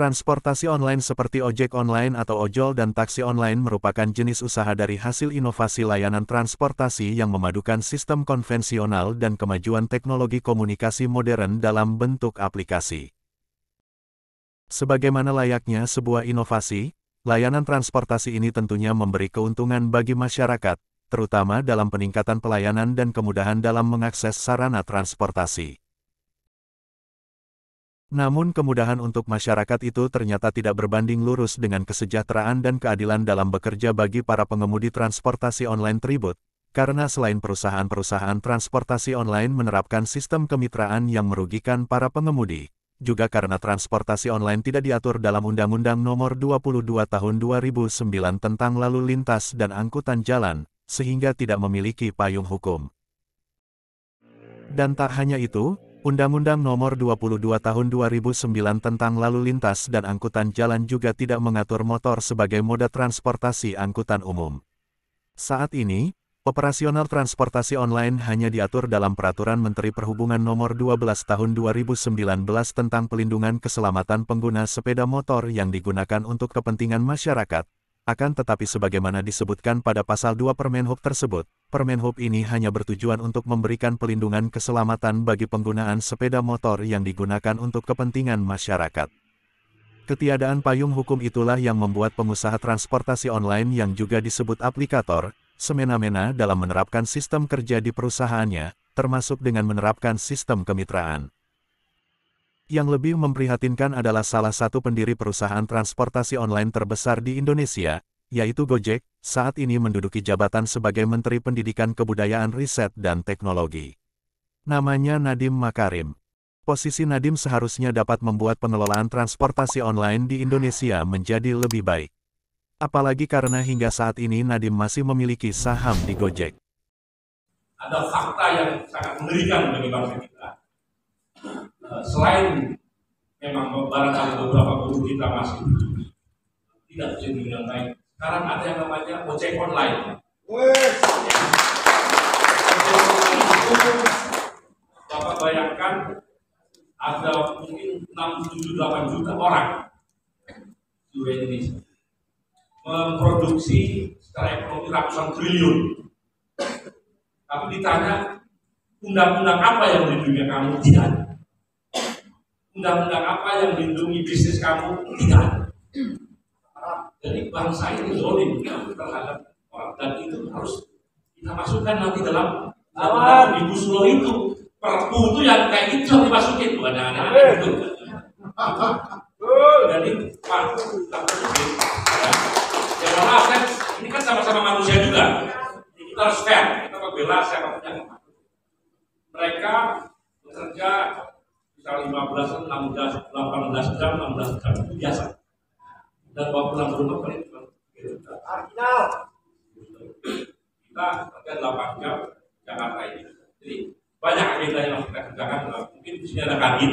Transportasi online seperti ojek online atau ojol dan taksi online merupakan jenis usaha dari hasil inovasi layanan transportasi yang memadukan sistem konvensional dan kemajuan teknologi komunikasi modern dalam bentuk aplikasi. Sebagaimana layaknya sebuah inovasi, layanan transportasi ini tentunya memberi keuntungan bagi masyarakat, terutama dalam peningkatan pelayanan dan kemudahan dalam mengakses sarana transportasi. Namun kemudahan untuk masyarakat itu ternyata tidak berbanding lurus dengan kesejahteraan dan keadilan dalam bekerja bagi para pengemudi transportasi online Tribut, karena selain perusahaan-perusahaan transportasi online menerapkan sistem kemitraan yang merugikan para pengemudi, juga karena transportasi online tidak diatur dalam Undang-Undang Nomor 22 Tahun 2009 tentang Lalu Lintas dan Angkutan Jalan, sehingga tidak memiliki payung hukum. Dan tak hanya itu, Undang-Undang Nomor 22 Tahun 2009 tentang Lalu Lintas dan Angkutan Jalan juga tidak mengatur motor sebagai moda transportasi angkutan umum. Saat ini, operasional transportasi online hanya diatur dalam Peraturan Menteri Perhubungan Nomor 12 Tahun 2019 tentang pelindungan keselamatan pengguna sepeda motor yang digunakan untuk kepentingan masyarakat. Akan tetapi sebagaimana disebutkan pada pasal 2 Permenhub tersebut, Permenhub ini hanya bertujuan untuk memberikan pelindungan keselamatan bagi penggunaan sepeda motor yang digunakan untuk kepentingan masyarakat. Ketiadaan payung hukum itulah yang membuat pengusaha transportasi online yang juga disebut aplikator, semena-mena dalam menerapkan sistem kerja di perusahaannya, termasuk dengan menerapkan sistem kemitraan. Yang lebih memprihatinkan adalah salah satu pendiri perusahaan transportasi online terbesar di Indonesia, yaitu Gojek, saat ini menduduki jabatan sebagai Menteri Pendidikan Kebudayaan Riset dan Teknologi. Namanya Nadiem Makarim. Posisi Nadiem seharusnya dapat membuat pengelolaan transportasi online di Indonesia menjadi lebih baik. Apalagi karena hingga saat ini Nadiem masih memiliki saham di Gojek. Ada fakta yang sangat mengerikan bagi bangsa kita. Selain memang barangkali beberapa guru kita masih tidak jadi dengan baik, sekarang ada yang namanya ojek online. Bapak bayangkan ada mungkin 6-7-8 juta orang di Indonesia memproduksi secara ekonomi ratusan triliun. Tapi ditanya undang-undang apa yang melindungi kamu? Tidak ada. Undang-undang apa yang melindungi bisnis kamu? Tidak ada. Jadi bangsa ini zolim terhadap orang, dan itu harus kita masukkan nanti dalam Omnibus Law itu. Perpu itu yang kayak itu yang dimasukin, bukan anak-anak itu. Jadi Pak, ya maaf kan, ini kan sama-sama manusia juga. Kita harus fair, kita membela siapapun. Mereka bekerja bisa 15, 16, 18 jam, 16 jam, itu biasa. Dan bawa pulang ke rumah paling cuma kita kerja 8 jam Jakarta ini. Jadi banyak agenda yang harus kita kerjakan. Mungkin di sini ada Kadin,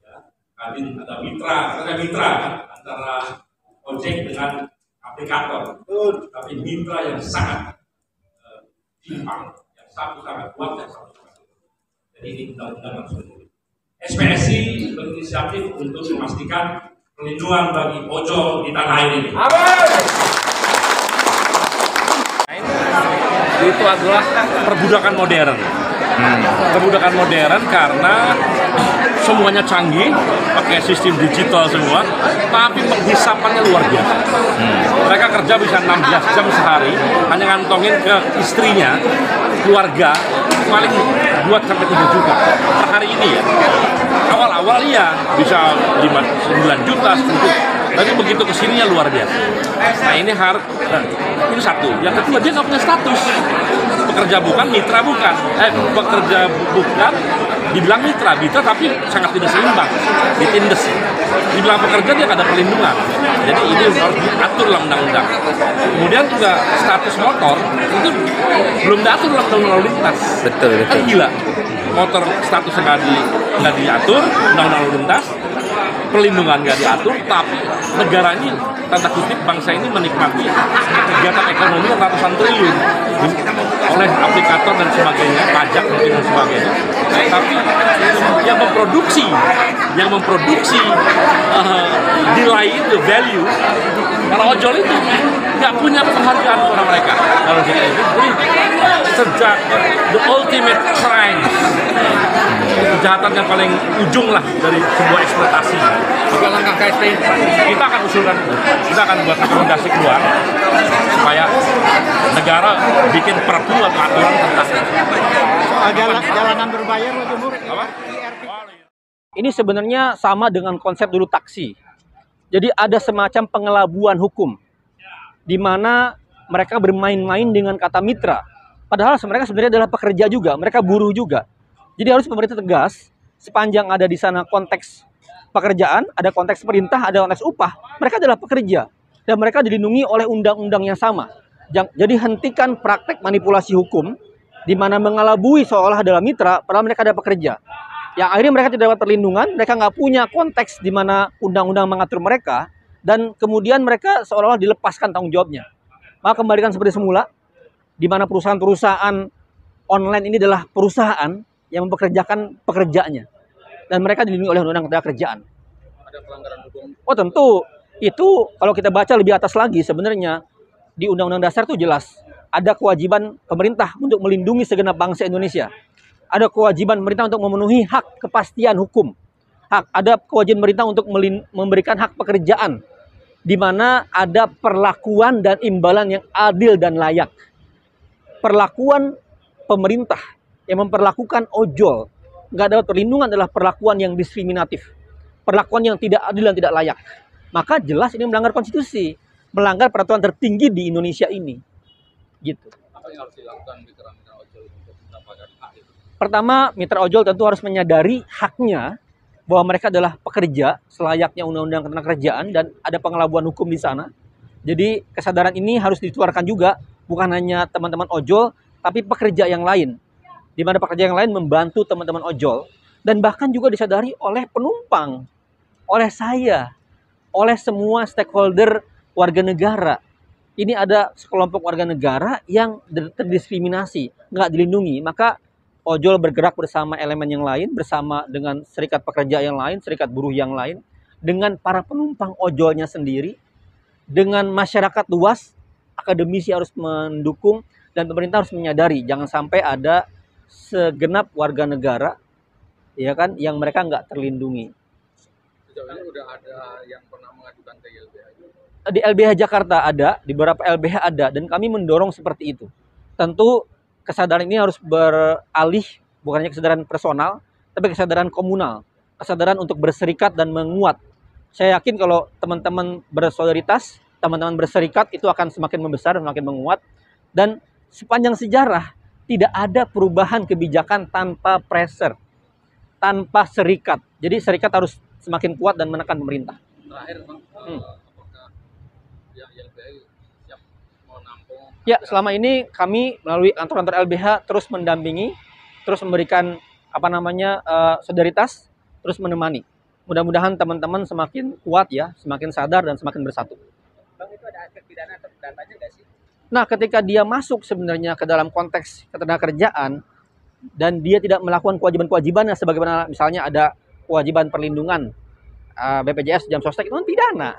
ya. Kadin ada mitra, ada mitra kan antara ojek dengan aplikator. Tapi mitra yang sangat timpang, yang satu sangat kuat, yang satu sangat kuat. Jadi ini undang-undang harus dibuat. SPSI berinisiatif untuk memastikan perlindungan bagi ojol di tanah air ini. Itu adalah perbudakan modern. Perbudakan modern karena semuanya canggih, pakai sistem digital semua, tapi penghisapannya luar biasa. Mereka kerja bisa 16 jam sehari, hanya ngantongin ke istrinya, keluarga, paling 2-3 juta per hari ini ya. Awal-awal iya bisa 5-9 juta, 10 juta. Tapi begitu kesininya luar biasa. Nah ini harus, ini satu. Yang kedua dia nggak punya status. Pekerja bukan, mitra bukan. Pekerja bukan, dibilang mitra tapi sangat tidak seimbang. Ditindes. Dibilang pekerja dia nggak ada perlindungan. Jadi ini harus diatur dalam undang-undang. Kemudian juga status motor itu belum diatur dalam undang-undang lalu lintas. Betul. Kan gila. Motor statusnya nggak diatur undang-undang lalu lintas. Perlindungan nggak diatur, tapi negara ini, tanda kutip bangsa ini menikmati kegiatan ekonomi yang ratusan triliun oleh aplikator dan sebagainya, pajak mungkin dan sebagainya. Tapi yang memproduksi nilai itu, value, karena ojol itu nggak punya penghargaan kepada mereka. Kalau kita itu, jadi sejak the ultimate crime, kejahatan yang paling ujung lah dari sebuah eksploitasi. Maka langkah KSP kita akan usulkan, kita akan buat rekomendasi keluar supaya negara bikin perpu atau aturan tentang jalanan berbayar Pak Jumur. Ini sebenarnya sama dengan konsep dulu taksi. Jadi ada semacam pengelabuan hukum di mana mereka bermain-main dengan kata mitra. Padahal mereka sebenarnya adalah pekerja juga, mereka buruh juga. Jadi harus pemerintah tegas sepanjang ada di sana konteks pekerjaan, ada konteks perintah, ada konteks upah. Mereka adalah pekerja dan mereka dilindungi oleh undang-undang yang sama. Jadi hentikan praktek manipulasi hukum di mana mengelabui seolah adalah mitra, padahal mereka adalah pekerja. Yang akhirnya mereka tidak dapat perlindungan, mereka nggak punya konteks di mana undang-undang mengatur mereka, dan kemudian mereka seolah-olah dilepaskan tanggung jawabnya. Maka kembalikan seperti semula, di mana perusahaan-perusahaan online ini adalah perusahaan yang mempekerjakan pekerjanya. Dan mereka dilindungi oleh undang-undang ketenagakerjaan. Ada pelanggaran hukum. Oh tentu, itu kalau kita baca lebih atas lagi sebenarnya, di Undang-Undang Dasar itu jelas, ada kewajiban pemerintah untuk melindungi segenap bangsa Indonesia. Ada kewajiban pemerintah untuk memenuhi hak kepastian hukum. Ada kewajiban pemerintah untuk memberikan hak pekerjaan, di mana ada perlakuan dan imbalan yang adil dan layak. Perlakuan pemerintah yang memperlakukan ojol nggak dapat perlindungan adalah perlakuan yang diskriminatif, perlakuan yang tidak adil dan tidak layak. Maka jelas ini melanggar konstitusi, melanggar peraturan tertinggi di Indonesia ini. Gitu. Apa yang harus dilakukan mitra ojol untuk mendapatkan hak itu? Pertama, mitra ojol tentu harus menyadari haknya bahwa mereka adalah pekerja selayaknya undang-undang ketenagakerjaan dan ada pengelabuan hukum di sana. Jadi kesadaran ini harus ditularkan juga, bukan hanya teman-teman ojol, tapi pekerja yang lain. Di mana pekerja yang lain membantu teman-teman ojol, dan bahkan juga disadari oleh penumpang, oleh saya, oleh semua stakeholder warga negara. Ini ada sekelompok warga negara yang terdiskriminasi, nggak dilindungi. Maka ojol bergerak bersama elemen yang lain, bersama dengan serikat pekerja yang lain, serikat buruh yang lain, dengan para penumpang ojolnya sendiri, dengan masyarakat luas, akademisi harus mendukung, dan pemerintah harus menyadari jangan sampai ada segenap warga negara, ya kan, yang mereka nggak terlindungi. Sejauh ini udah ada yang pernah mengajukan ke YLBH? Di LBH Jakarta ada, di beberapa LBH ada, dan kami mendorong seperti itu. Tentu kesadaran ini harus beralih, bukan hanya kesadaran personal, tapi kesadaran komunal, kesadaran untuk berserikat dan menguat. Saya yakin kalau teman-teman bersolidaritas, teman-teman berserikat, itu akan semakin membesar, semakin menguat. Dan sepanjang sejarah, tidak ada perubahan kebijakan tanpa pressure, tanpa serikat. Jadi serikat harus semakin kuat dan menekan pemerintah. Terakhir, Bang, apakah YLBH siap menampung? Ya, selama ini kami melalui kantor-kantor LBH terus mendampingi, terus memberikan solidaritas, terus menemani. Mudah-mudahan teman-teman semakin kuat ya, semakin sadar dan semakin bersatu. Bang, itu ada aspek pidana atau datanya nggak sih? Nah, ketika dia masuk sebenarnya ke dalam konteks ketenagakerjaan dan dia tidak melakukan kewajiban-kewajibannya, sebagaimana misalnya ada kewajiban perlindungan BPJS jam sostek, itu kan pidana,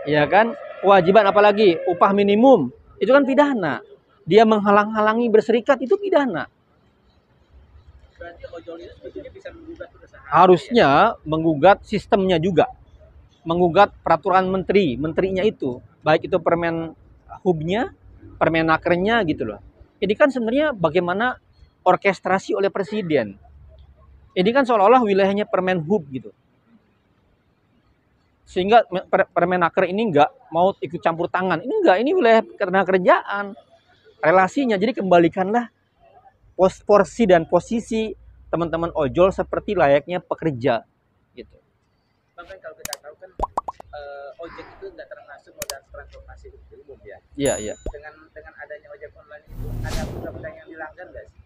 ya kan? Kewajiban apalagi upah minimum, itu kan pidana. Dia menghalang-halangi berserikat, itu pidana. Berarti ojol itu sebetulnya bisa menggugat perusahaan. Harusnya menggugat sistemnya juga, menggugat peraturan menterinya itu, baik itu Permen Hub-nya, Permenakernya gitu loh. Ini kan sebenarnya bagaimana orkestrasi oleh presiden. Ini kan seolah-olah wilayahnya Permen Hub gitu. Sehingga Permenaker ini nggak mau ikut campur tangan. Ini enggak, ini wilayah ketenagakerjaan. Relasinya, jadi kembalikanlah porsi dan posisi teman-teman ojol seperti layaknya pekerja gitu. Bang, kan kalau kita tahu kan ojek itu nggak termasuk moda transportasi umum ya. Iya, iya. Dengan adanya ojek online itu ada undang-undang yang dilanggar nggak sih?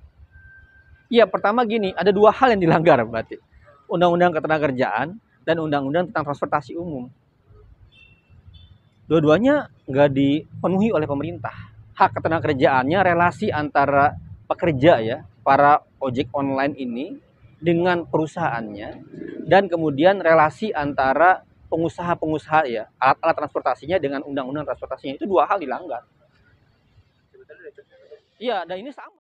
Iya, pertama gini, ada dua hal yang dilanggar berarti. Undang-undang ketenagakerjaan dan undang-undang tentang transportasi umum. dua-duanya nggak dipenuhi oleh pemerintah. Hak ketenagakerjaannya, relasi antara pekerja ya, para ojek online ini dengan perusahaannya, dan kemudian relasi antara pengusaha-pengusaha ya, alat-alat transportasinya dengan undang-undang transportasinya, itu dua hal dilanggar. Iya, dan ini sama.